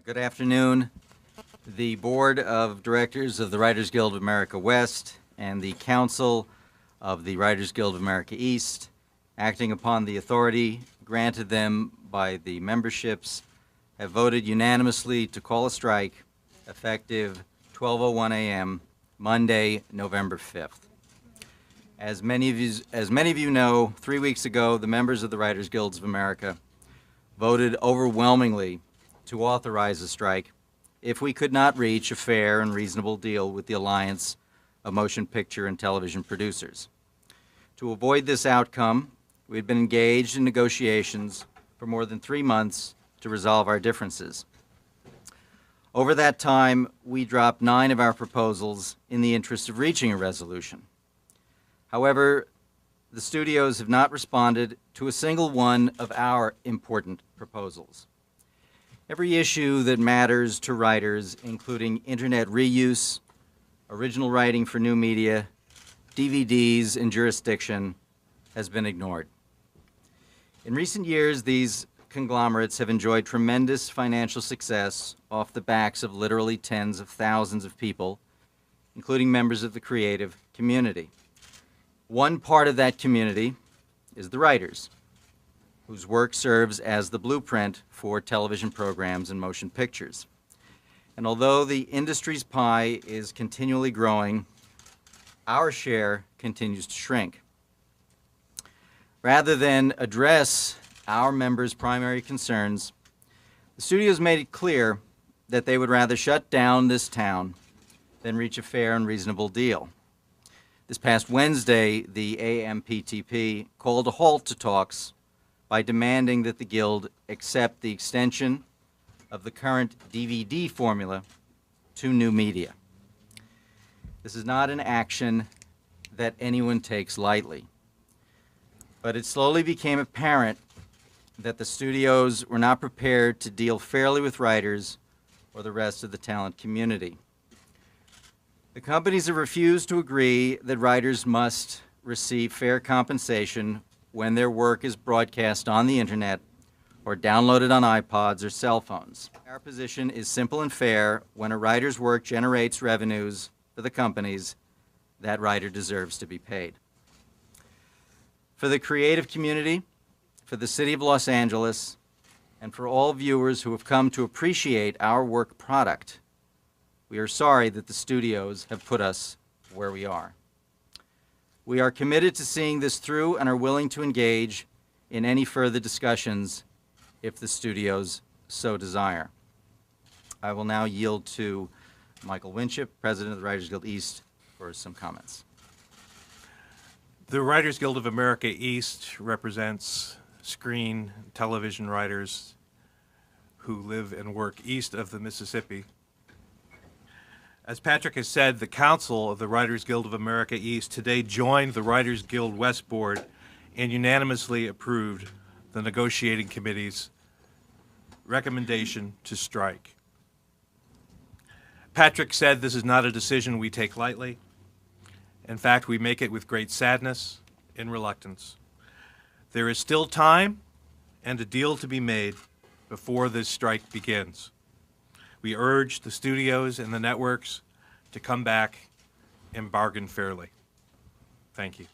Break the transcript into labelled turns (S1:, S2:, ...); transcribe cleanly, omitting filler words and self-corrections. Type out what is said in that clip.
S1: Good afternoon. The Board of Directors of the Writers Guild of America West and the Council of the Writers Guild of America East, acting upon the authority granted them by the memberships, have voted unanimously to call a strike effective 12:01 a.m. Monday, November 5th. As many of you know, 3 weeks ago, the members of the Writers Guilds of America voted overwhelmingly to authorize a strike if we could not reach a fair and reasonable deal with the Alliance of Motion Picture and Television Producers. To avoid this outcome, we had been engaged in negotiations for more than 3 months to resolve our differences. Over that time, we dropped 9 of our proposals in the interest of reaching a resolution. However, the studios have not responded to a single one of our important proposals. Every issue that matters to writers, including internet reuse, original writing for new media, DVDs, and jurisdiction, has been ignored. In recent years, these conglomerates have enjoyed tremendous financial success off the backs of literally tens of thousands of people, including members of the creative community. One part of that community is the writers, whose work serves as the blueprint for television programs and motion pictures. And although the industry's pie is continually growing, our share continues to shrink. Rather than address our members' primary concerns, the studios made it clear that they would rather shut down this town than reach a fair and reasonable deal. This past Wednesday, the AMPTP called a halt to talks by demanding that the Guild accept the extension of the current DVD formula to new media. This is not an action that anyone takes lightly, but it slowly became apparent that the studios were not prepared to deal fairly with writers or the rest of the talent community. The companies have refused to agree that writers must receive fair compensation when their work is broadcast on the internet or downloaded on iPods or cell phones. Our position is simple and fair. When a writer's work generates revenues for the companies, that writer deserves to be paid. For the creative community, for the City of Los Angeles, and for all viewers who have come to appreciate our work product, we are sorry that the studios have put us where we are. We are committed to seeing this through and are willing to engage in any further discussions if the studios so desire. I will now yield to Michael Winship, President of the Writers Guild East, for some comments.
S2: The Writers Guild of America East represents screen and television writers who live and work east of the Mississippi. As Patrick has said, the Council of the Writers Guild of America East today joined the Writers Guild West Board and unanimously approved the negotiating committee's recommendation to strike. Patrick said this is not a decision we take lightly. In fact, we make it with great sadness and reluctance. There is still time and a deal to be made before this strike begins. We urge the studios and the networks to come back and bargain fairly. Thank you.